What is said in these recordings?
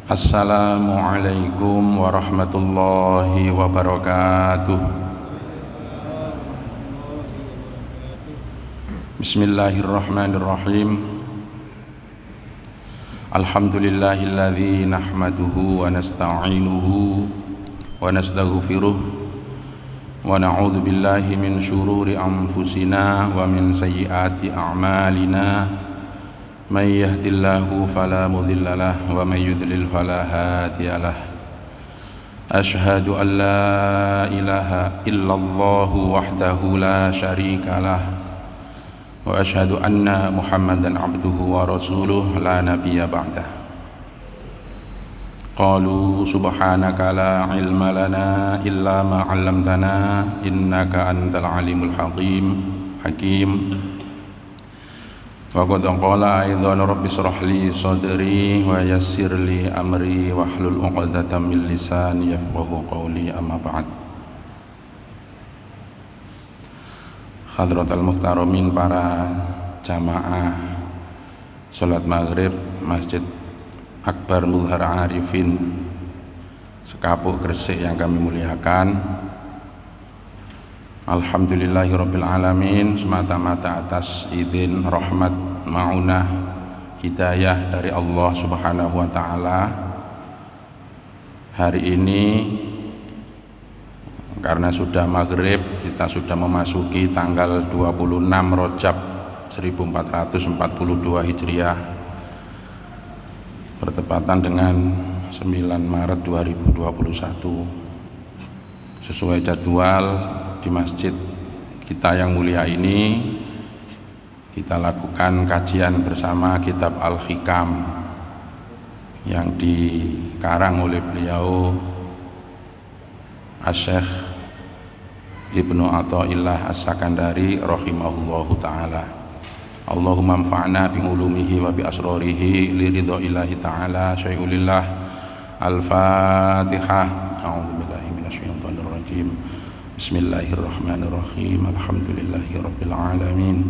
Assalamualaikum warahmatullahi wabarakatuh. Bismillahirrahmanirrahim. Alhamdulillahilladzi nahmaduhu wa nasta'inuhu wa nastaghfiruh wa na'udzu billahi min syururi anfusina wa min sayyiati a'malina. May yahdihillahu fala mudilla lahu wa may yudlil fala hadiya lahu. Asyhadu an la ilaha illallah wahdahu la syarika lahu wa asyhadu anna Muhammadan abduhu wa rasuluh la nabiyya ba'dah. Qalu subhanaka la ilma lana illa ma 'allamtana innaka antal alimul hakim. Wa qad qala aidan rabbi shrah li sadri wa yassir li amri wahlul 'uqdatam min lisani yafqahu qawli, amma ba'd. Hadratul muhtaramin, para jamaah salat maghrib Masjid Akbar Muzhar Arifin Sekapuk Gresik yang kami muliakan. Alhamdulillahirabbil alamin, semata-mata atas izin, rahmat, maunah, hidayah dari Allah Subhanahu wa taala. Hari ini karena sudah maghrib, kita sudah memasuki tanggal 26 Rajab 1442 Hijriah, bertepatan dengan 9 Maret 2021. Sesuai jadwal di masjid kita yang mulia ini, kita lakukan kajian bersama kitab Al-Hikam yang dikarang oleh beliau Asy-Syaikh Ibnu Athaillah As-Sakandari rahimahullahu ta'ala. Allahumma anfa'na bi ulumihi wa bi asrarihi li ridhaillahi ta'ala. Syai'ulillah. Al-Fatihah. A'udzubillahi minasyaitonir rajim. Bismillahirrahmanirrahim. Alhamdulillahirabbil alamin.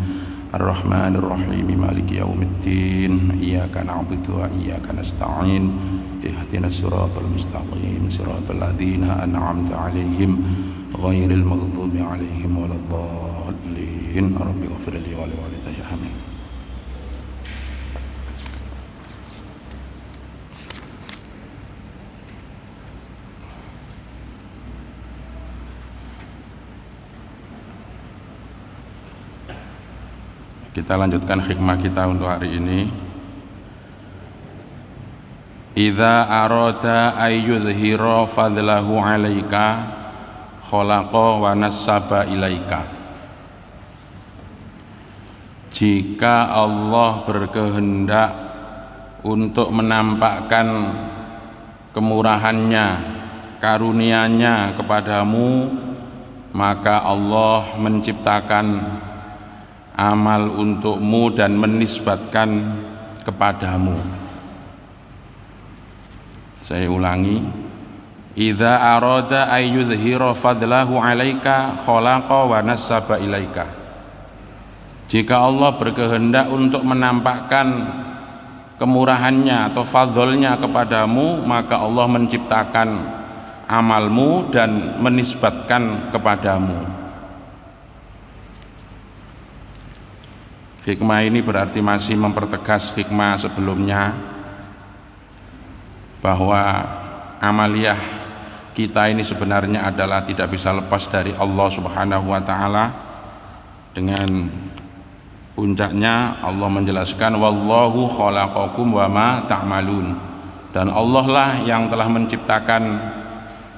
Ar-Rahmanir-Rahim. Maliki yaumiddin. Iyyaka na'budu wa iyyaka nasta'in. Ihdinas siratal mustaqim. Siratal ladzina an'amta 'alaihim ghairil maghdubi 'alaihim waladdallin. Rabbi ighfirli wa li walidayya. Amin. Kita lanjutkan hikmah kita untuk hari ini. Idza arada ayyudhira fadlahu 'alaika khalaqa wa nassaba ilaika. Jika Allah berkehendak untuk menampakkan kemurahannya, karunia-Nya kepadamu, maka Allah menciptakan amal untukmu dan menisbatkan kepadamu. Saya ulangi. Idza arada ayyudhira fadlahu 'alaika khalaqa wa nassaba ilaika. Jika Allah berkehendak untuk menampakkan kemurahannya atau fadlnya kepadamu, maka Allah menciptakan amalmu dan menisbatkan kepadamu. Hikmah ini berarti masih mempertegas hikmah sebelumnya, bahwa amaliyah kita ini sebenarnya adalah tidak bisa lepas dari Allah Subhanahu wa taala. Dengan puncaknya Allah menjelaskan wallahu khalaqakum wa ma ta'malun, dan Allah lah yang telah menciptakan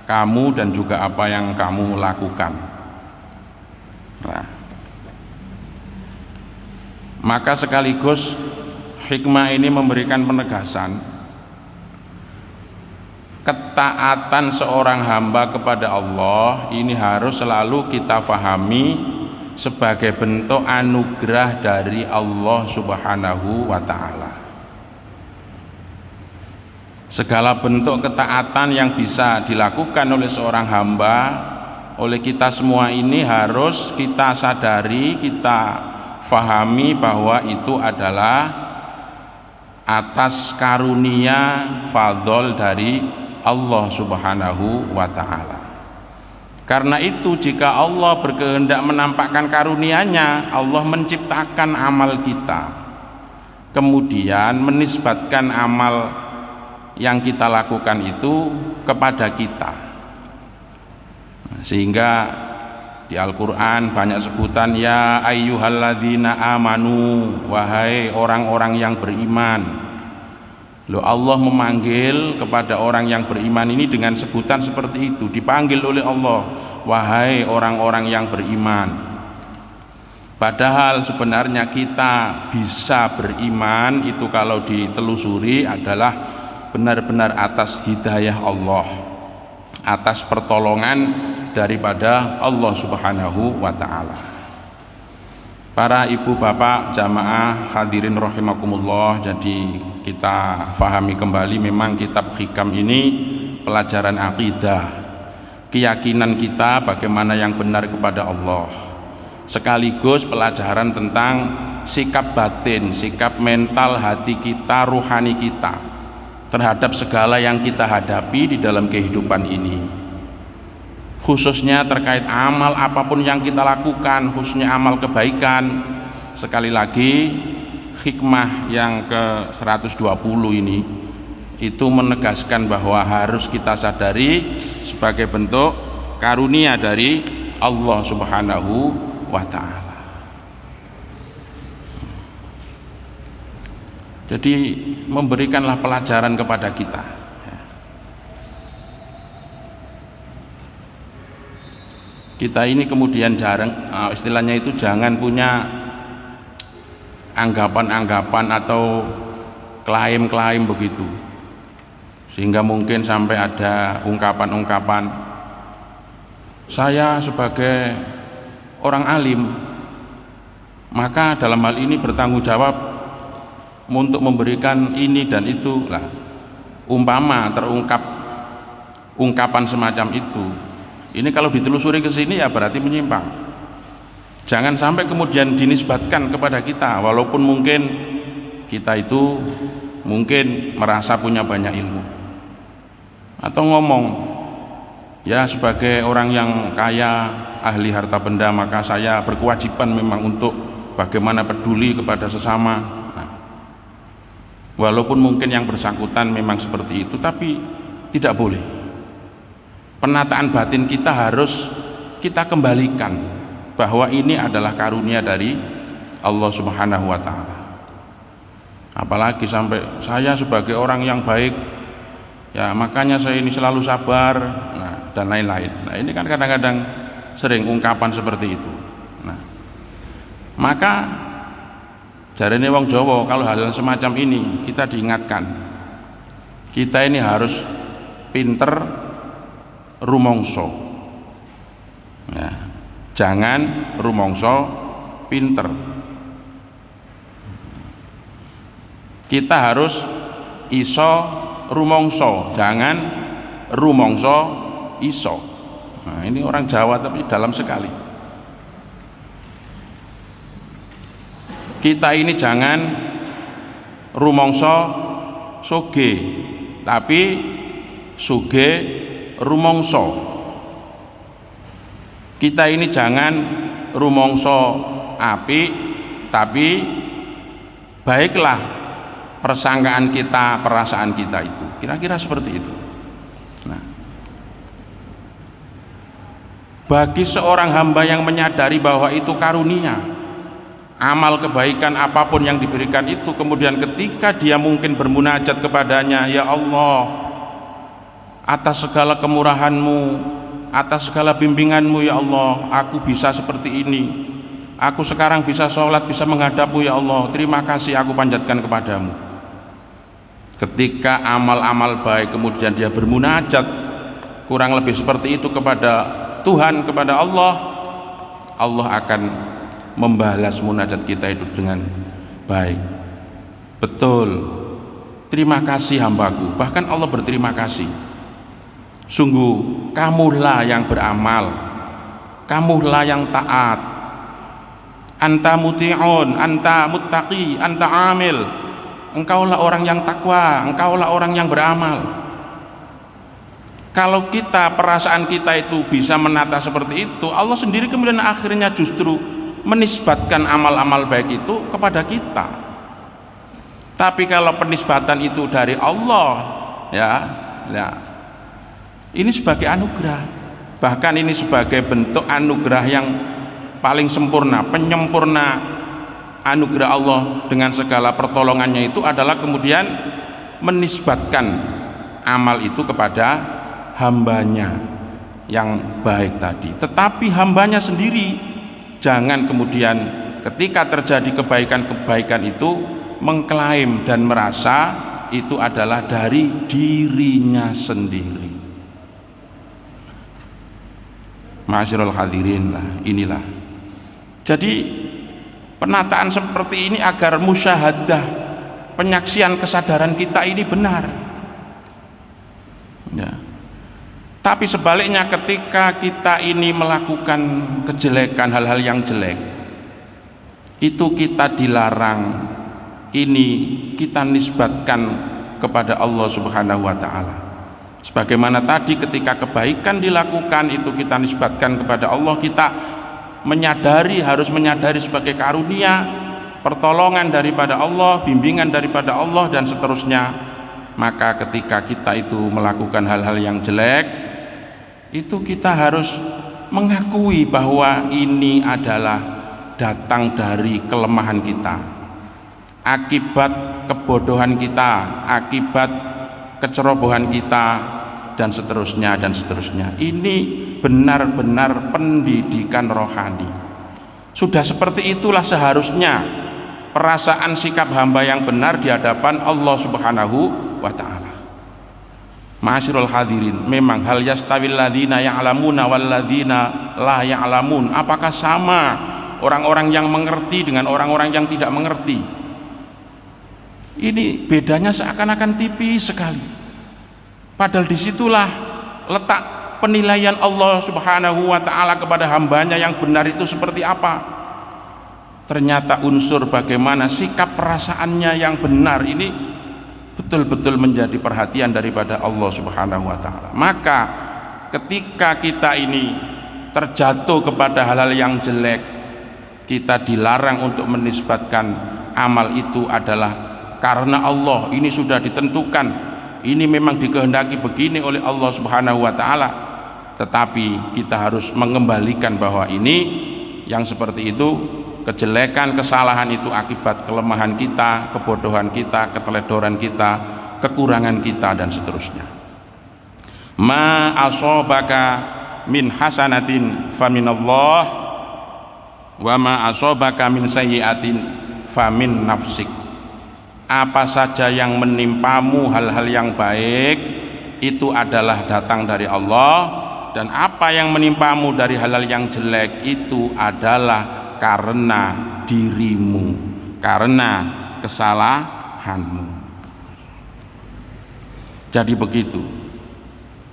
kamu dan juga apa yang kamu lakukan. Nah, maka sekaligus hikmah ini memberikan penegasan ketaatan seorang hamba kepada Allah ini harus selalu kita fahami sebagai bentuk anugerah dari Allah Subhanahu wa ta'ala. Segala bentuk ketaatan yang bisa dilakukan oleh seorang hamba, oleh kita semua ini harus kita sadari, kita fahami bahwa itu adalah atas karunia fadhol dari Allah Subhanahu wa ta'ala. Karena itu jika Allah berkehendak menampakkan karunia-Nya, Allah menciptakan amal kita, kemudian menisbatkan amal yang kita lakukan itu kepada kita. Sehingga di Al-Quran banyak sebutan ya ayyuhalladzina amanu, wahai orang-orang yang beriman. Loh, Allah memanggil kepada orang yang beriman ini dengan sebutan seperti itu, dipanggil oleh Allah, wahai orang-orang yang beriman. Padahal sebenarnya kita bisa beriman itu kalau ditelusuri adalah benar-benar atas hidayah Allah, atas pertolongan daripada Allah Subhanahu wa ta'ala. Para ibu bapak jamaah hadirin rahimakumullah, jadi kita fahami kembali memang kitab Hikam ini pelajaran akidah, keyakinan kita bagaimana yang benar kepada Allah, sekaligus pelajaran tentang sikap batin, sikap mental hati kita, ruhani kita terhadap segala yang kita hadapi di dalam kehidupan ini, khususnya terkait amal apapun yang kita lakukan, khususnya amal kebaikan. Sekali lagi hikmah yang ke-120 ini itu menegaskan bahwa harus kita sadari sebagai bentuk karunia dari Allah Subhanahu wa ta'ala. Jadi memberikanlah pelajaran kepada kita. Kita ini kemudian jarang, istilahnya itu jangan punya anggapan-anggapan atau klaim-klaim begitu, sehingga mungkin sampai ada ungkapan-ungkapan saya sebagai orang alim maka dalam hal ini bertanggung jawab untuk memberikan ini dan itu lah, umpama terungkap ungkapan semacam itu. Ini kalau ditelusuri ke sini ya berarti menyimpang. Jangan sampai kemudian dinisbatkan kepada kita, walaupun mungkin kita itu mungkin merasa punya banyak ilmu, atau ngomong ya sebagai orang yang kaya, ahli harta benda, maka saya berkewajiban memang untuk bagaimana peduli kepada sesama. Nah, walaupun mungkin yang bersangkutan memang seperti itu, tapi tidak boleh. Penataan batin kita harus kita kembalikan bahwa ini adalah karunia dari Allah Subhanahu wa ta'ala. Apalagi sampai saya sebagai orang yang baik ya makanya saya ini selalu sabar, nah, dan lain-lain. Nah, ini kan kadang-kadang sering ungkapan seperti itu. Nah, maka jarene wong Jawa kalau hal semacam ini kita diingatkan, kita ini harus pinter rumangsa. Ya, jangan rumangsa pinter. Kita harus iso rumangsa, jangan rumangsa iso. Nah, ini orang Jawa tapi dalam sekali. Kita ini jangan rumangsa soge, tapi soge rumangsa. Kita ini jangan rumangsa apik, tapi baiklah persangkaan kita, perasaan kita itu. Kira-kira seperti itu. Nah, bagi seorang hamba yang menyadari bahwa itu karunia, amal kebaikan apapun yang diberikan itu, kemudian ketika dia mungkin bermunajat kepadanya, ya Allah, atas segala kemurahan-Mu, atas segala bimbingan-Mu ya Allah, aku bisa seperti ini, aku sekarang bisa sholat, bisa menghadap-Mu ya Allah, terima kasih aku panjatkan kepadamu. Ketika amal-amal baik kemudian dia bermunajat kurang lebih seperti itu kepada Tuhan, kepada Allah, Allah akan membalas munajat kita itu dengan baik. Betul, terima kasih hambaku, bahkan Allah berterima kasih. Sungguh kamulah yang beramal, kamulah yang taat, anta muti'un, anta muttaqi, anta amil, engkaulah orang yang takwa, engkaulah orang yang beramal. Kalau kita, perasaan kita itu bisa menata seperti itu, Allah sendiri kemudian akhirnya justru menisbatkan amal-amal baik itu kepada kita. Tapi kalau penisbatan itu dari Allah, ya, ini sebagai anugerah, bahkan ini sebagai bentuk anugerah yang paling sempurna, penyempurna anugerah Allah dengan segala pertolongannya itu adalah kemudian menisbatkan amal itu kepada hambanya yang baik tadi. Tetapi hambanya sendiri jangan kemudian ketika terjadi kebaikan-kebaikan itu mengklaim dan merasa itu adalah dari dirinya sendiri. Ma'asyiral hadirin, inilah. Jadi penataan seperti ini agar musyahadah, penyaksian kesadaran kita ini benar. Ya. Tapi sebaliknya ketika kita ini melakukan kejelekan, hal-hal yang jelek, itu kita dilarang, ini kita nisbatkan kepada Allah Subhanahu wa ta'ala. Sebagaimana tadi ketika kebaikan dilakukan itu kita nisbatkan kepada Allah, kita harus menyadari sebagai karunia, pertolongan daripada Allah, bimbingan daripada Allah dan seterusnya. Maka ketika kita itu melakukan hal-hal yang jelek, itu kita harus mengakui bahwa ini adalah datang dari kelemahan kita, akibat kebodohan kita, akibat kecerobohan kita, dan seterusnya dan seterusnya. Ini benar-benar pendidikan rohani. Sudah seperti itulah seharusnya perasaan sikap hamba yang benar di hadapan Allah Subhanahu wa ta'ala. Ma'asyiral hadirin, memang hal yastawil ladzina ya'lamuna wal ladzina la ya'lamun, apakah sama orang-orang yang mengerti dengan orang-orang yang tidak mengerti? Ini bedanya seakan-akan tipis sekali. Padahal disitulah letak penilaian Allah Subhanahu wa ta'ala kepada hambanya yang benar itu seperti apa. Ternyata unsur bagaimana sikap perasaannya yang benar ini betul-betul menjadi perhatian daripada Allah Subhanahu wa ta'ala. Maka ketika kita ini terjatuh kepada hal-hal yang jelek, kita dilarang untuk menisbatkan amal itu adalah karena Allah, ini sudah ditentukan, ini memang dikehendaki begini oleh Allah Subhanahu wa ta'ala. Tetapi kita harus mengembalikan bahwa ini yang seperti itu, kejelekan, kesalahan itu akibat kelemahan kita, kebodohan kita, keteledoran kita, kekurangan kita dan seterusnya. Ma asobaka min hasanatin faminallah wa ma asobaka min sayyiatin famin nafsik. Apa saja yang menimpamu hal-hal yang baik itu adalah datang dari Allah, dan apa yang menimpamu dari hal-hal yang jelek itu adalah karena dirimu, karena kesalahanmu. Jadi begitu.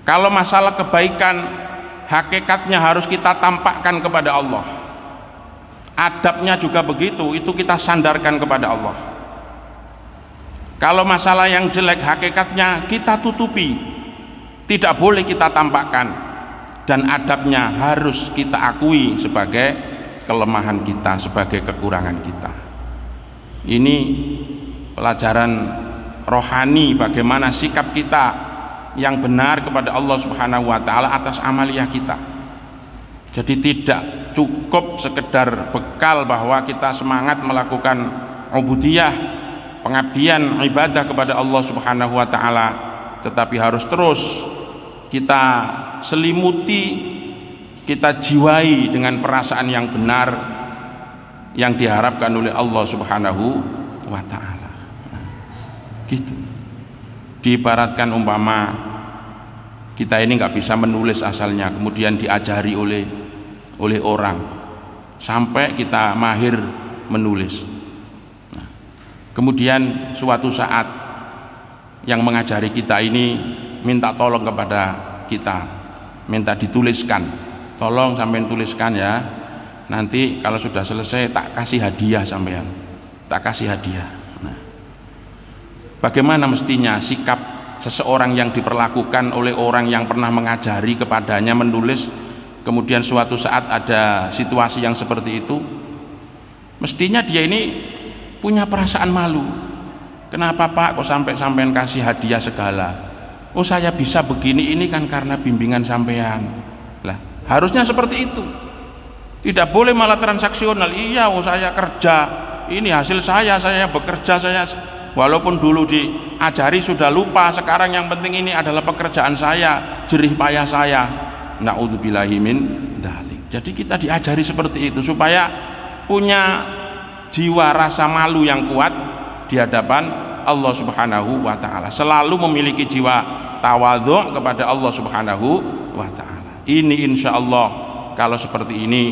Kalau masalah kebaikan, hakikatnya harus kita tampakkan kepada Allah. Adabnya juga begitu, itu kita sandarkan kepada Allah. Kalau masalah yang jelek, hakikatnya kita tutupi, tidak boleh kita tampakkan, dan adabnya harus kita akui sebagai kelemahan kita, sebagai kekurangan kita. Ini pelajaran rohani bagaimana sikap kita yang benar kepada Allah Subhanahu wa ta'ala atas amaliyah kita. Jadi tidak cukup sekedar bekal bahwa kita semangat melakukan ubudiyah, pengabdian, ibadah kepada Allah Subhanahu wa ta'ala, tetapi harus terus kita selimuti, kita jiwai dengan perasaan yang benar yang diharapkan oleh Allah Subhanahu wa ta'ala. Gitu. Diibaratkan umpama kita ini nggak bisa menulis asalnya, kemudian diajari oleh orang sampai kita mahir menulis. Nah, kemudian suatu saat yang mengajari kita ini minta tolong kepada kita, minta dituliskan. Tolong sampean tuliskan ya, nanti kalau sudah selesai tak kasih hadiah sampean, tak kasih hadiah. Nah, Bagaimana mestinya sikap seseorang yang diperlakukan oleh orang yang pernah mengajari kepadanya menulis, kemudian suatu saat ada situasi yang seperti itu? Mestinya dia ini punya perasaan malu. Kenapa Pak kok sampean kasih hadiah segala? Oh saya bisa begini ini kan karena bimbingan sampean. Lah, harusnya seperti itu. Tidak boleh malah transaksional. Iya, oh saya kerja, ini hasil saya bekerja, saya walaupun dulu diajari sudah lupa, sekarang yang penting ini adalah pekerjaan saya, jerih payah saya. Na'udzubillahi min dzalik. Jadi kita diajari seperti itu supaya punya jiwa rasa malu yang kuat di hadapan Allah Subhanahu wa taala. Selalu memiliki jiwa tawadhu kepada Allah Subhanahu wa taala. Ini insyaallah kalau seperti ini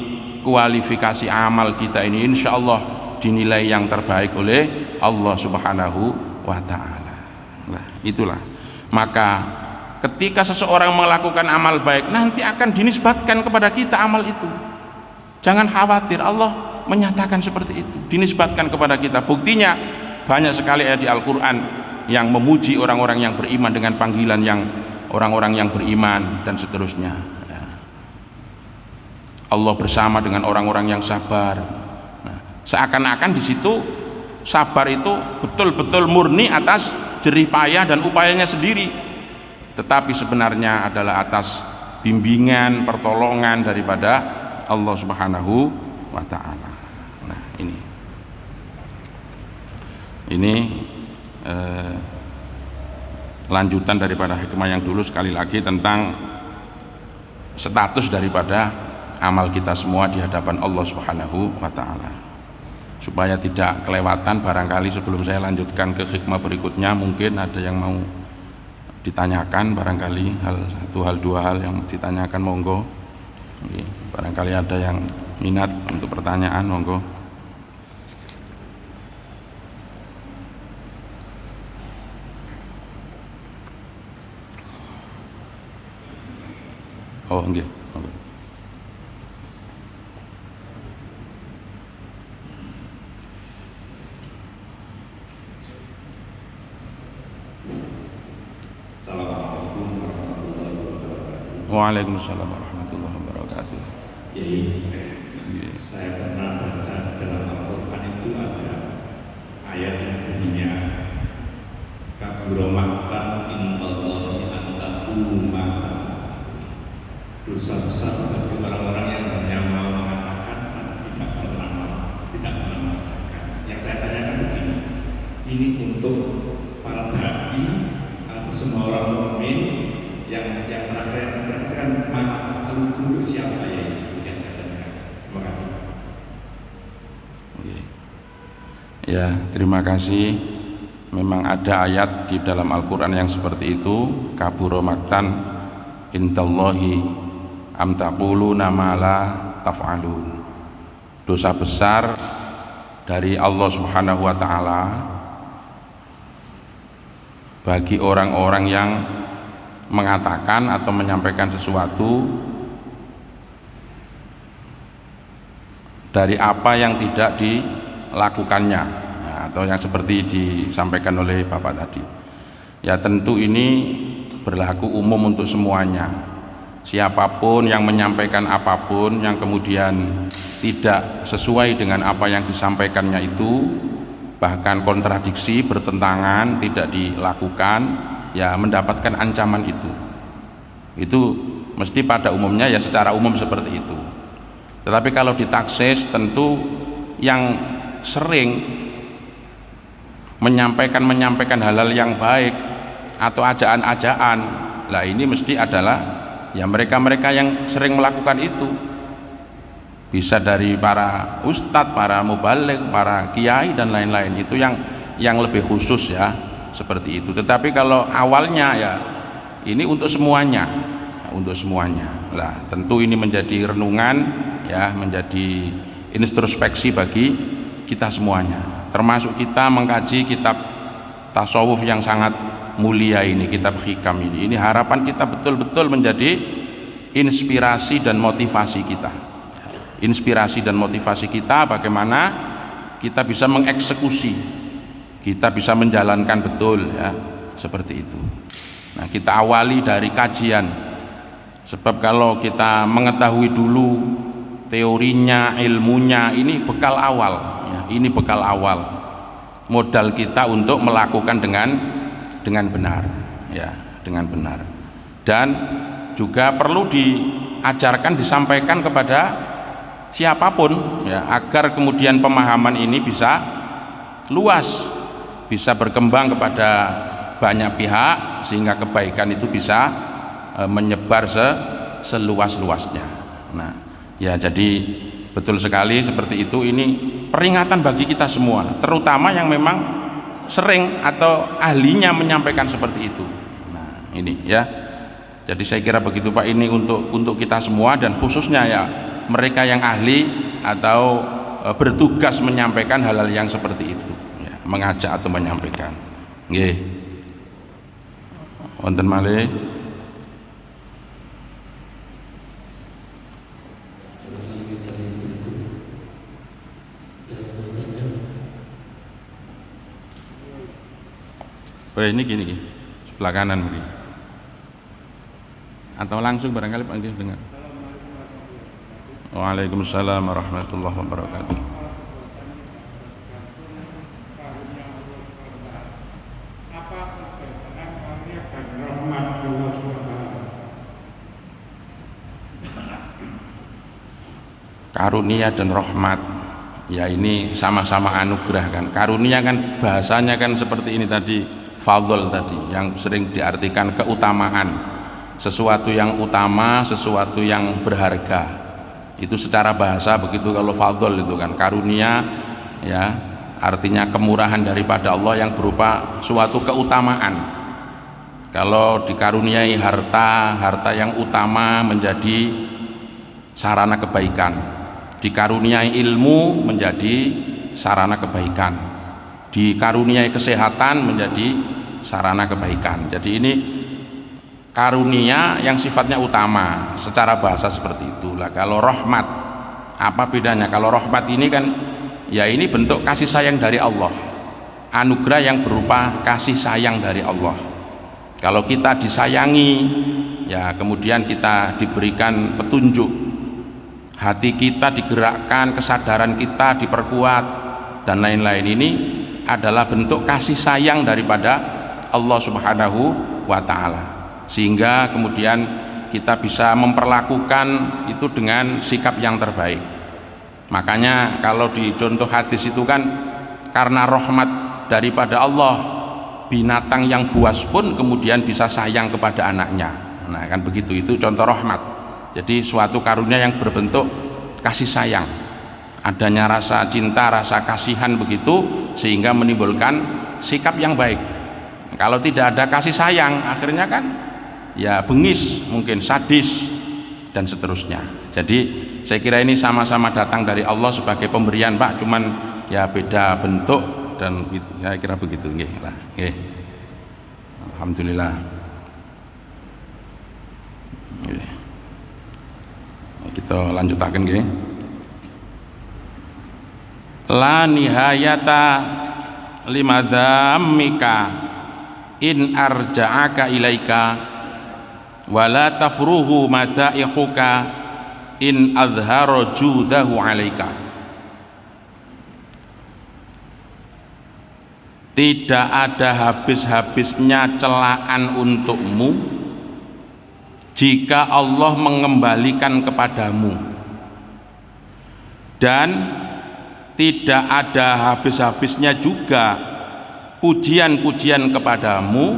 kualifikasi amal kita ini insyaallah dinilai yang terbaik oleh Allah Subhanahu wa taala. Nah, itulah. Maka ketika seseorang melakukan amal baik nanti akan dinisbatkan kepada kita amal itu. Jangan khawatir, Allah menyatakan seperti itu, dinisbatkan kepada kita. Buktinya banyak sekali ayat di Al-Qur'an yang memuji orang-orang yang beriman dengan panggilan yang orang-orang yang beriman dan seterusnya. Allah bersama dengan orang-orang yang sabar. Seakan-akan di situ sabar itu betul-betul murni atas jerih payah dan upayanya sendiri, tetapi sebenarnya adalah atas bimbingan, pertolongan daripada Allah Subhanahu wa taala. Nah, ini lanjutan daripada hikmah yang dulu, sekali lagi tentang status daripada amal kita semua di hadapan Allah Subhanahu wa taala. Supaya tidak kelewatan, barangkali sebelum saya lanjutkan ke hikmah berikutnya mungkin ada yang mau ditanyakan, barangkali satu hal dua hal yang ditanyakan, monggo. Barangkali ada yang minat untuk pertanyaan, monggo. Oh nggih, monggo. Waalaikumsalam warahmatullahi wabarakatuh. Saya pernah baca dalam Al-Quran itu ada ayat yang bunyinya kabura maqtan indallahi an taqulu ma la taf'alun. Dosa besar bagi orang-orang yang hanya mau mengatakan dan tidak pernah mengerjakan. Yang saya tanyakan begini, ini untuk para dai atau semua orang mukmin yang terakhir kan malah untuk siapa ya itu yang saya tanyakan. Terima kasih. Ya, terima kasih. Memang ada ayat di dalam Al-Quran yang seperti itu, kabura maqtan indallahi am taquluna ma la taf'alun. Dosa besar dari Allah Subhanahu wa taala bagi orang-orang yang mengatakan atau menyampaikan sesuatu dari apa yang tidak dilakukannya, atau yang seperti disampaikan oleh Bapak tadi. Ya tentu ini berlaku umum untuk semuanya. Siapapun yang menyampaikan apapun yang kemudian tidak sesuai dengan apa yang disampaikannya itu, bahkan kontradiksi, bertentangan, tidak dilakukan, ya mendapatkan ancaman itu. Itu mesti pada umumnya ya, secara umum seperti itu. Tetapi kalau ditaksis, tentu yang sering menyampaikan hal-hal yang baik atau ajaan-ajaan, lah ini mesti adalah ya mereka-mereka yang sering melakukan itu. Bisa dari para ustadz, para mubaligh, para kiai dan lain-lain, itu yang lebih khusus ya, seperti itu. Tetapi kalau awalnya ya ini untuk semuanya, untuk semuanya. Lah tentu ini menjadi renungan ya, menjadi introspeksi bagi kita semuanya, termasuk kita mengkaji kitab tasawuf yang sangat mulia ini, kitab hikam ini. Ini harapan kita betul-betul menjadi inspirasi dan motivasi kita. Inspirasi dan motivasi kita bagaimana kita bisa mengeksekusi kita bisa menjalankan betul ya, seperti itu. Nah, kita awali dari kajian, sebab kalau kita mengetahui dulu teorinya, ilmunya, ini bekal awal ya, ini bekal awal modal kita untuk melakukan dengan benar ya, dengan benar. Dan juga perlu diajarkan, disampaikan kepada siapapun ya, agar kemudian pemahaman ini bisa luas, bisa berkembang kepada banyak pihak, sehingga kebaikan itu bisa menyebar seluas-luasnya. Nah ya, jadi betul sekali seperti itu. Ini peringatan bagi kita semua, terutama yang memang sering atau ahlinya menyampaikan seperti itu. Nah ini ya, jadi saya kira begitu Pak, ini untuk kita semua, dan khususnya ya mereka yang ahli atau bertugas menyampaikan hal-hal yang seperti itu ya, mengajak atau menyampaikan. Nggih. Wonten malih. Oh ini gini, sebelah kanan begini. Atau langsung barangkali panggil dengar. Waalaikumsalam warahmatullahi wabarakatuh. Karunia dan rahmat ya, ini sama-sama anugerah kan. Karunia kan bahasanya kan seperti ini tadi, fadl tadi, yang sering diartikan keutamaan, sesuatu yang utama, sesuatu yang berharga. Itu secara bahasa begitu kalau fadl itu kan. Karunia ya artinya kemurahan daripada Allah yang berupa suatu keutamaan. Kalau dikaruniai harta yang utama menjadi sarana kebaikan, dikaruniai ilmu menjadi sarana kebaikan, dikaruniai kesehatan menjadi sarana kebaikan. Jadi ini karunia yang sifatnya utama, secara bahasa seperti itulah. Kalau rahmat, apa bedanya? Kalau rahmat ini kan ya, ini bentuk kasih sayang dari Allah, anugerah yang berupa kasih sayang dari Allah. Kalau kita disayangi ya, kemudian kita diberikan petunjuk, hati kita digerakkan, kesadaran kita diperkuat dan lain-lain, ini adalah bentuk kasih sayang daripada Allah Subhanahu wa ta'ala, sehingga kemudian kita bisa memperlakukan itu dengan sikap yang terbaik. Makanya kalau di contoh hadis itu kan, karena rahmat daripada Allah, binatang yang buas pun kemudian bisa sayang kepada anaknya. Nah kan begitu, itu contoh rahmat. Jadi suatu karunia yang berbentuk kasih sayang, adanya rasa cinta, rasa kasihan begitu, sehingga menimbulkan sikap yang baik. Kalau tidak ada kasih sayang, akhirnya kan ya bengis, mungkin sadis dan seterusnya. Jadi saya kira ini sama-sama datang dari Allah sebagai pemberian Pak, cuman ya beda bentuk, dan saya kira begitu. Nggih lah, nggih. Alhamdulillah. Nggih. Kita lanjutaken nggih. La nihayata limadzamika in arja'aka ilaika wala tafruhu madaihuka in adhara judahu alaika. Tidak ada habis-habisnya celaan untukmu jika Allah mengembalikan kepadamu, dan tidak ada habis-habisnya juga pujian-pujian kepadamu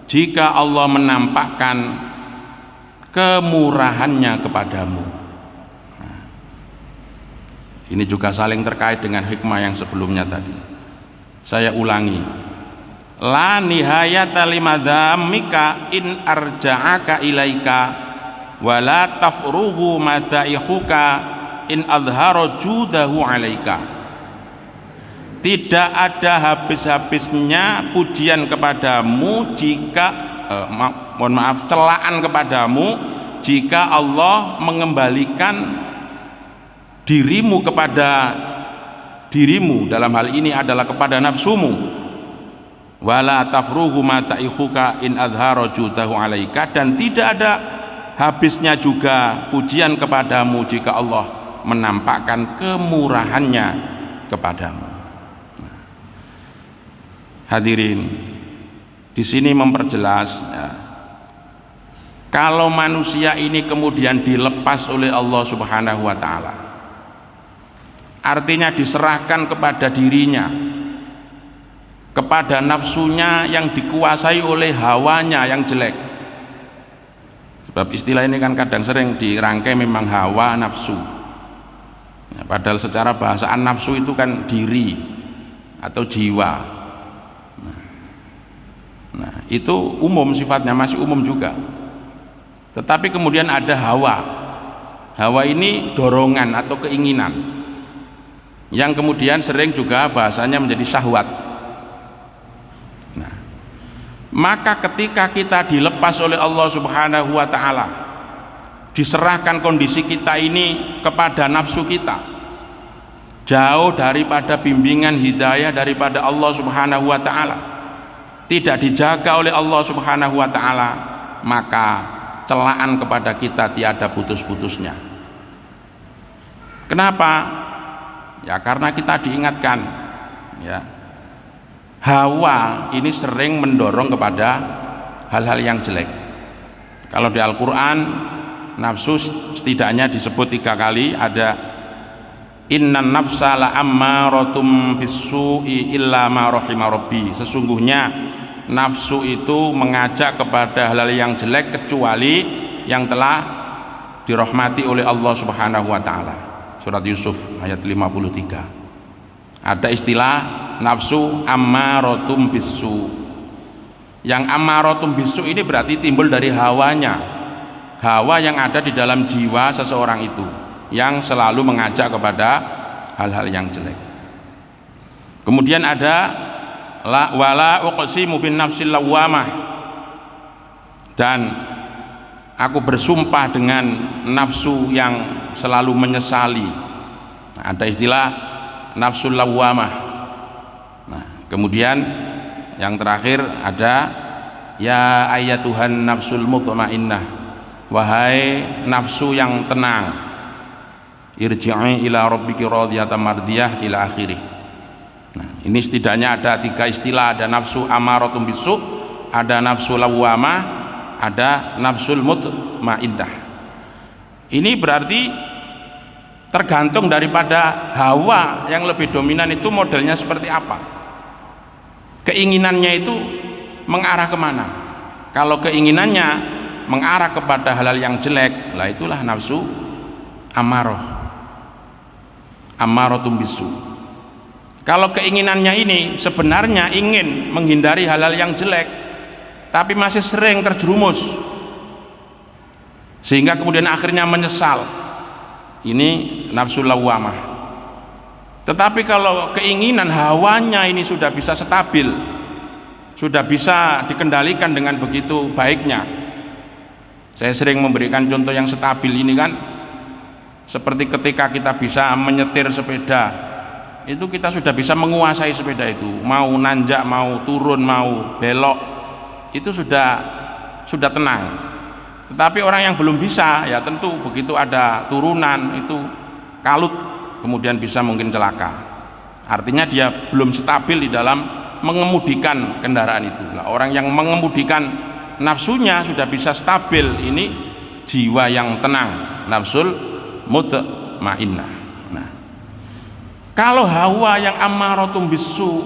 jika Allah menampakkan kemurahannya kepadamu. Nah, ini juga saling terkait dengan hikmah yang sebelumnya tadi. Saya ulangi, la nihayata limadzamika in arja'aka ilaika wala tafruhu madaihuka in adhara judahu alaika. Tidak ada habis-habisnya pujian kepadamu jika celaan kepadamu jika Allah mengembalikan dirimu kepada dirimu, dalam hal ini adalah kepada nafsumu. Wala tafrugu ma ta'ikhuka in adhara judahu alaika, dan tidak ada habisnya juga pujian kepadamu jika Allah menampakkan kemurahannya kepadamu. Hadirin, di sini memperjelas ya, kalau manusia ini kemudian dilepas oleh Allah Subhanahu wa taala, artinya diserahkan kepada dirinya, kepada nafsunya yang dikuasai oleh hawanya yang jelek. Sebab istilah ini kan kadang sering dirangkai memang hawa nafsu ya, padahal secara bahasaan nafsu itu kan diri atau jiwa. Nah, itu umum sifatnya, masih umum juga. Tetapi kemudian ada hawa. Hawa ini dorongan atau keinginan yang kemudian sering juga bahasanya menjadi syahwat. Nah, maka ketika kita dilepas oleh Allah Subhanahu wa taala, diserahkan kondisi kita ini kepada nafsu kita, jauh daripada bimbingan hidayah daripada Allah Subhanahu wa taala, tidak dijaga oleh Allah Subhanahu wa taala, maka celaan kepada kita tiada putus-putusnya. Kenapa? Ya karena kita diingatkan ya, hawa ini sering mendorong kepada hal-hal yang jelek. Kalau di Al-Quran, nafsu setidaknya disebut 3 kali. Ada innan nafsa la ammaratum bisu'i illa ma rahima rabbi, sesungguhnya nafsu itu mengajak kepada hal-hal yang jelek kecuali yang telah dirahmati oleh Allah Subhanahu wa taala. Surat Yusuf ayat 53. Ada istilah nafsu ammaratum bisu. Yang ammaratum bisu ini berarti timbul dari hawanya, hawa yang ada di dalam jiwa seseorang itu, yang selalu mengajak kepada hal-hal yang jelek. Kemudian ada wala uqsimu bin nafsil lawwamah, dan aku bersumpah dengan nafsu yang selalu menyesali. Nah, ada istilah nafsul lawwamah. Nah, kemudian yang terakhir ada ya ayyatuhan nafsul mutmainnah, wahai nafsu yang tenang, irji'i ila rabbiki radiyatan mardiyah ila akhirih. Nah, ini setidaknya ada 3 istilah, ada nafsu amaratum bisu, ada nafsu lawwamah, ada nafsul mutmainnah. Ini berarti tergantung daripada hawa yang lebih dominan itu modelnya seperti apa, keinginannya itu mengarah kemana. Kalau keinginannya mengarah kepada hal-hal yang jelek, lah itulah nafsu amaratum bisu. Kalau keinginannya ini sebenarnya ingin menghindari hal-hal yang jelek, tapi masih sering terjerumus, sehingga kemudian akhirnya menyesal, ini nafsu lawwamah. Tetapi kalau keinginan hawanya ini sudah bisa stabil, sudah bisa dikendalikan dengan begitu baiknya. Saya sering memberikan contoh yang stabil ini kan, seperti ketika kita bisa menyetir sepeda, itu kita sudah bisa menguasai sepeda itu, mau nanjak, mau turun, mau belok, itu sudah tenang. Tetapi orang yang belum bisa, ya tentu begitu ada turunan itu kalut, kemudian bisa mungkin celaka. Artinya dia belum stabil di dalam mengemudikan kendaraan itu. Nah, orang yang mengemudikan nafsunya sudah bisa stabil, ini jiwa yang tenang, nafsul mutmainnah. Kalau hawa yang ammaratum bisu,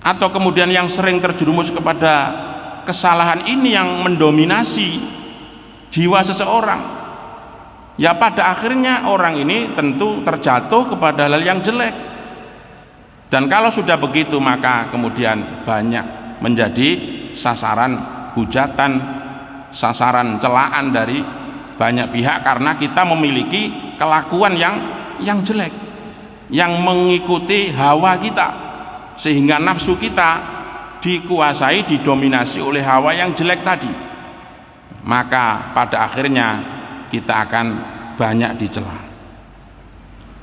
atau kemudian yang sering terjerumus kepada kesalahan ini yang mendominasi jiwa seseorang, ya pada akhirnya orang ini tentu terjatuh kepada hal yang jelek. Dan kalau sudah begitu, maka kemudian banyak menjadi sasaran hujatan, sasaran celaan dari banyak pihak, karena kita memiliki kelakuan yang jelek, yang mengikuti hawa kita, sehingga nafsu kita dikuasai, didominasi oleh hawa yang jelek tadi. Maka pada akhirnya kita akan banyak dicela.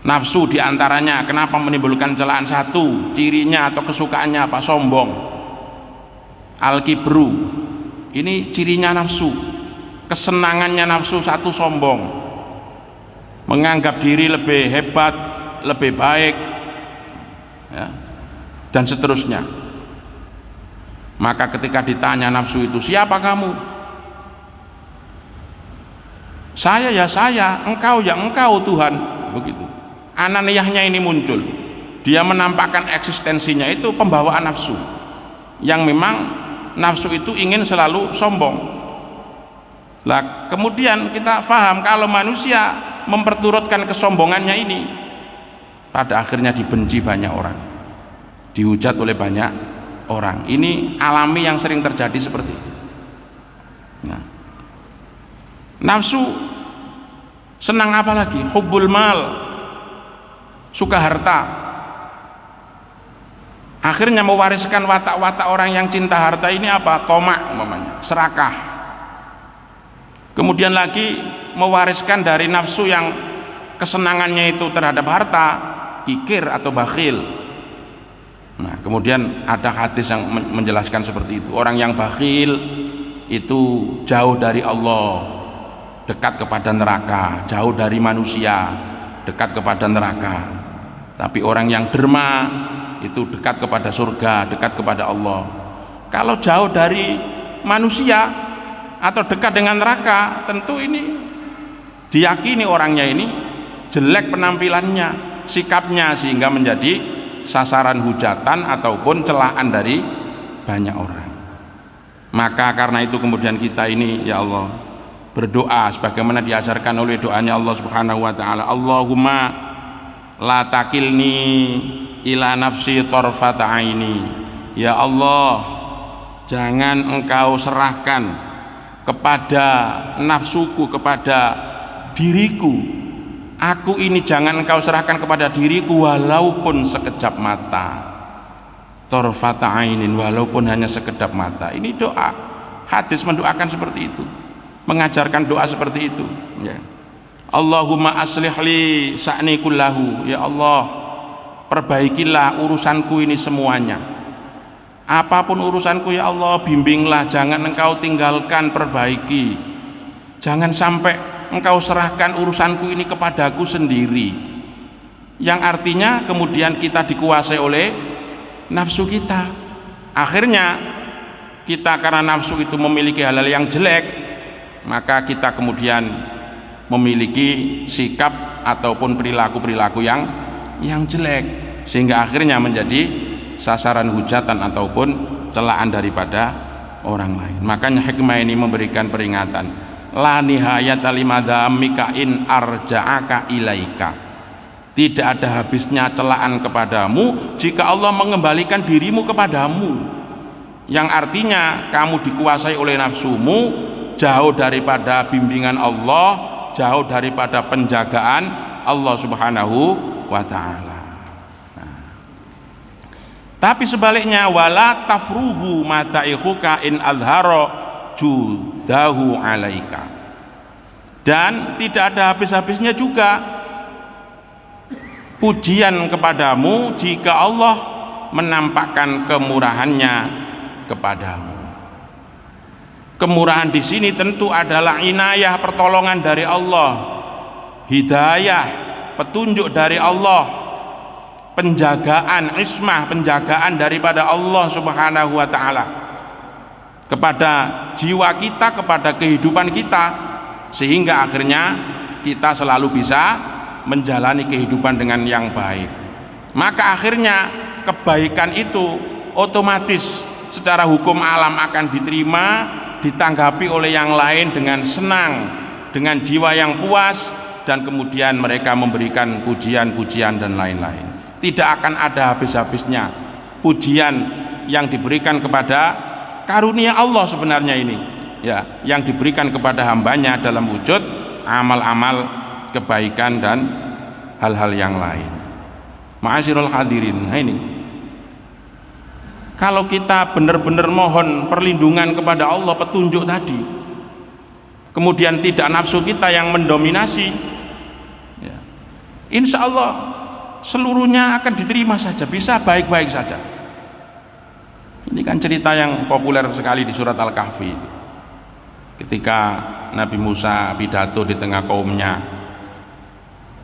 Nafsu diantaranya kenapa menimbulkan celaan? Satu, cirinya atau kesukaannya apa? Sombong. Al-kibru, ini cirinya nafsu. Kesenangannya nafsu satu, sombong, menganggap diri lebih hebat, lebih baik, ya, dan seterusnya. Maka ketika ditanya nafsu itu, siapa kamu? Saya ya saya, engkau ya engkau Tuhan, begitu. Ananiyahnya ini muncul, dia menampakkan eksistensinya itu pembawaan nafsu, yang memang nafsu itu ingin selalu sombong. Lah kemudian kita faham kalau manusia memperturutkan kesombongannya ini, pada akhirnya dibenci banyak orang, dihujat oleh banyak orang. Ini alami yang sering terjadi seperti itu. Nah, nafsu senang apa lagi? Hubbul mal, suka harta. Akhirnya mewariskan watak-watak orang yang cinta harta ini apa? Tomak umpamanya, serakah. Kemudian lagi mewariskan dari nafsu yang kesenangannya itu terhadap harta, kikir atau bakhil. Nah, kemudian ada hadis yang menjelaskan seperti itu. Orang yang bakhil itu jauh dari Allah, dekat kepada neraka, jauh dari manusia, dekat kepada neraka. Tapi orang yang derma itu dekat kepada surga, dekat kepada Allah. Kalau jauh dari manusia atau dekat dengan neraka, tentu ini diyakini orangnya ini jelek penampilannya, sikapnya, sehingga menjadi sasaran hujatan ataupun celaan dari banyak orang. Maka karena itu kemudian kita ini, ya Allah, berdoa sebagaimana diajarkan oleh doanya Allah Subhanahu wa taala, Allahumma la takilni ila nafsi tarfata aini. Ya Allah, jangan engkau serahkan kepada nafsuku, kepada diriku, aku ini jangan engkau serahkan kepada diriku walaupun sekejap mata. Tarfata ainin, walaupun hanya sekejap mata. Ini doa, hadis mendoakan seperti itu, mengajarkan doa seperti itu, ya. Allahumma aslih li sa'ni kullahu. Ya Allah, perbaikilah urusanku ini semuanya. Apapun urusanku ya Allah, bimbinglah, jangan engkau tinggalkan, perbaiki. Jangan sampai engkau serahkan urusanku ini kepadaku sendiri. Yang artinya kemudian kita dikuasai oleh nafsu kita. Akhirnya kita karena nafsu itu memiliki hal-hal yang jelek, maka kita kemudian memiliki sikap ataupun perilaku-perilaku yang jelek, sehingga akhirnya menjadi sasaran hujatan ataupun celaan daripada orang lain. Makanya hikmah ini memberikan peringatan, la nihayata limadhamika in arja'aka ilaika. Tidak ada habisnya celaan kepadamu jika Allah mengembalikan dirimu kepadamu, yang artinya kamu dikuasai oleh nafsumu, jauh daripada bimbingan Allah, jauh daripada penjagaan Allah Subhanahu wa ta'ala. Tapi sebaliknya, wala tafruhu mata'ikhuka in adharo judahu alaika. Dan tidak ada habis-habisnya juga pujian kepadamu jika Allah menampakkan kemurahannya kepadamu. Kemurahan di sini tentu adalah inayah, pertolongan dari Allah, hidayah, petunjuk dari Allah, penjagaan, ismah, penjagaan daripada Allah Subhanahu wa ta'ala kepada jiwa kita, kepada kehidupan kita, sehingga akhirnya kita selalu bisa menjalani kehidupan dengan yang baik. Maka akhirnya kebaikan itu otomatis secara hukum alam akan diterima, ditanggapi oleh yang lain dengan senang, dengan jiwa yang puas, dan kemudian mereka memberikan pujian-pujian dan lain-lain. Tidak akan ada habis-habisnya pujian yang diberikan kepada karunia Allah sebenarnya ini, ya, yang diberikan kepada hambanya dalam wujud amal-amal kebaikan dan hal-hal yang lain. Ma'asyiral hadirin, nah ini kalau kita benar-benar mohon perlindungan kepada Allah, petunjuk tadi, kemudian tidak nafsu kita yang mendominasi, ya, insya Allah seluruhnya akan diterima saja, bisa baik-baik saja. Ini kan cerita yang populer sekali di surat Al-Kahfi. Ketika Nabi Musa pidato di tengah kaumnya,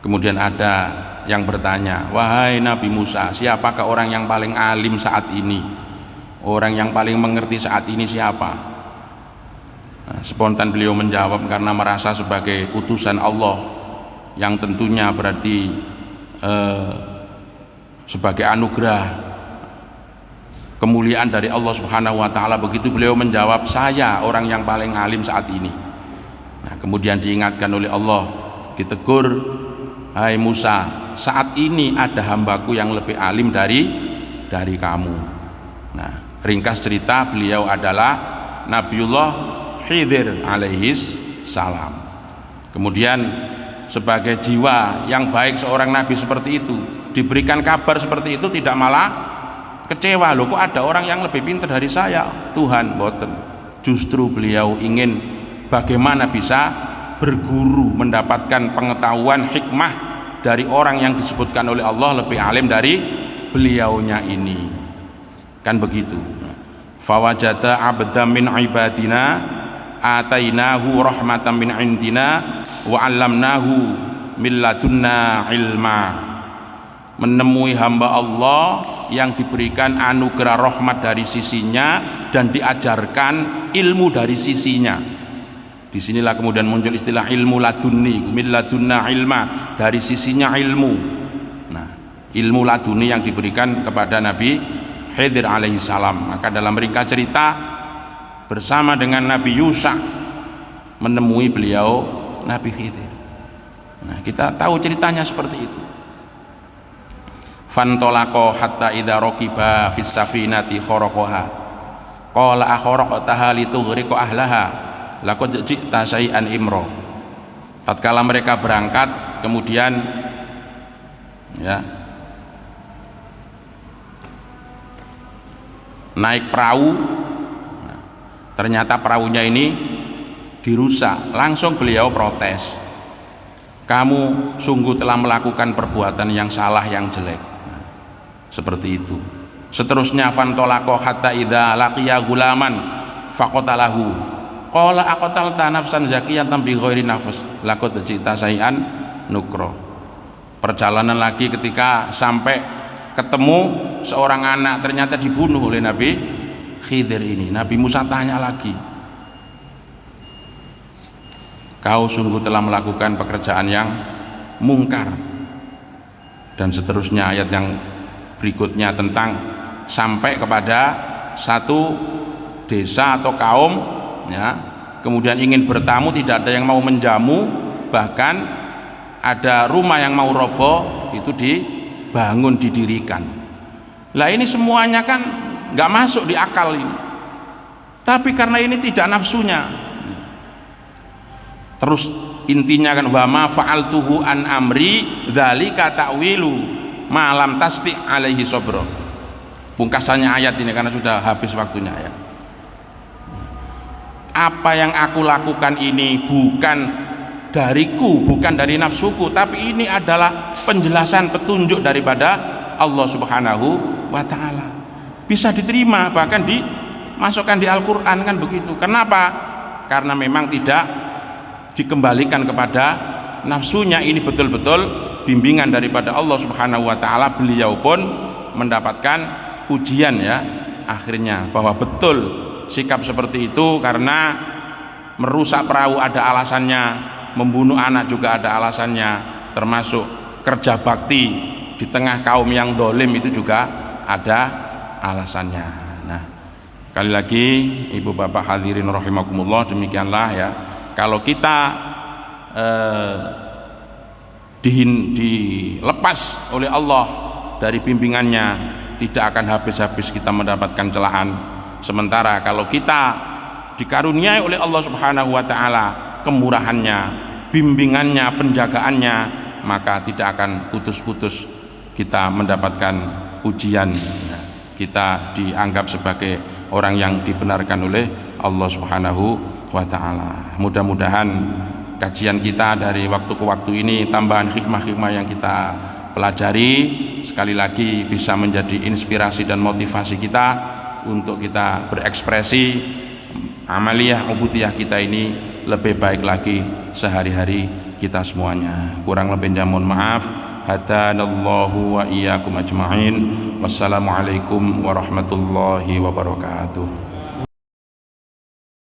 kemudian ada yang bertanya, wahai Nabi Musa, siapakah orang yang paling alim saat ini? Orang yang paling mengerti saat ini siapa? Nah, spontan beliau menjawab, karena merasa sebagai utusan Allah, yang tentunya berarti sebagai anugerah kemuliaan dari Allah Subhanahu wa taala. Begitu beliau menjawab, saya orang yang paling alim saat ini. Nah, kemudian diingatkan oleh Allah, ditegur, hai Musa, saat ini ada hambaku yang lebih alim dari kamu. Nah, ringkas cerita, beliau adalah Nabiullah Khidir alaihis salam. Kemudian sebagai jiwa yang baik seorang nabi seperti itu, diberikan kabar seperti itu tidak malah kecewa, loh kok ada orang yang lebih pintar dari saya. Tuhan boten, justru beliau ingin bagaimana bisa berguru, mendapatkan pengetahuan hikmah dari orang yang disebutkan oleh Allah lebih alim dari beliaunya ini, kan begitu. Fawajada abdan min ibadina atainahu rahmatan min indina wa 'allamnahu min ladunna ilma. Menemui hamba Allah yang diberikan anugerah rahmat dari sisinya dan diajarkan ilmu dari sisinya. Disinilah kemudian muncul istilah ilmu laduni, min ladunna ilma, dari sisinya ilmu. Nah, ilmu laduni yang diberikan kepada Nabi Khidir alaihi salam. Maka dalam ringkas cerita, bersama dengan Nabi Yusa menemui beliau Nabi Khidir. Nah, kita tahu ceritanya seperti itu. Fantolako hatta idza raqiba fis safinati kharaqaha qala akharaqtaha litughriqa ahlaha laqad ji'ta syai'an imra. Tatkala mereka berangkat, kemudian ya naik perahu, nah, ternyata perahunya ini dirusak. Langsung beliau protes, kamu sungguh telah melakukan perbuatan yang salah, yang jelek. Seperti itu. Seterusnya fantolako hatta idza laqiya gulaman faqatalahu qala aqtalta nafsan zakiyatan bi ghairi nafs laqad ji'ta syai'an nukra. Perjalanan lagi ketika sampai ketemu seorang anak, ternyata dibunuh oleh Nabi Khidir ini. Nabi Musa tanya lagi, kau sungguh telah melakukan pekerjaan yang mungkar. Dan seterusnya ayat yang berikutnya tentang sampai kepada satu desa atau kaum, ya, kemudian ingin bertamu, tidak ada yang mau menjamu, bahkan ada rumah yang mau roboh, itu dibangun, didirikan. Lah ini semuanya kan nggak masuk di akal ini, tapi karena ini tidak nafsunya. Terus intinya kan, wa ma fa'altuhu an amri dzalika ta'wilu malam tasti alaihi sobro. Pungkasannya ayat ini karena sudah habis waktunya ya. Apa yang aku lakukan ini bukan dariku, bukan dari nafsuku, tapi ini adalah penjelasan, petunjuk daripada Allah Subhanahu wa ta'ala. Bisa diterima, bahkan dimasukkan di Al-Quran, kan begitu. Kenapa? Karena memang tidak dikembalikan kepada nafsunya. Ini betul-betul bimbingan daripada Allah Subhanahu wa ta'ala. Beliau pun mendapatkan ujian ya akhirnya, bahwa betul sikap seperti itu karena merusak perahu ada alasannya, membunuh anak juga ada alasannya, termasuk kerja bakti di tengah kaum yang zalim itu juga ada alasannya. Nah, sekali lagi ibu bapak hadirin rahimakumullah, demikianlah ya, kalau kita dilepas oleh Allah dari bimbingannya, tidak akan habis-habis kita mendapatkan celaan. Sementara kalau kita dikaruniai oleh Allah Subhanahu wa ta'ala kemurahannya, bimbingannya, penjagaannya, maka tidak akan putus-putus kita mendapatkan ujian. Kita dianggap sebagai orang yang dibenarkan oleh Allah Subhanahu wa ta'ala. Mudah-mudahan kajian kita dari waktu ke waktu ini, tambahan hikmah-hikmah yang kita pelajari, sekali lagi bisa menjadi inspirasi dan motivasi kita untuk kita berekspresi amaliyah ubudiyah kita ini lebih baik lagi sehari-hari kita semuanya. Kurang lebihnya mohon maaf. Hadanallahu wa iyyakum ajma'in. Wassalamualaikum warahmatullahi wabarakatuh.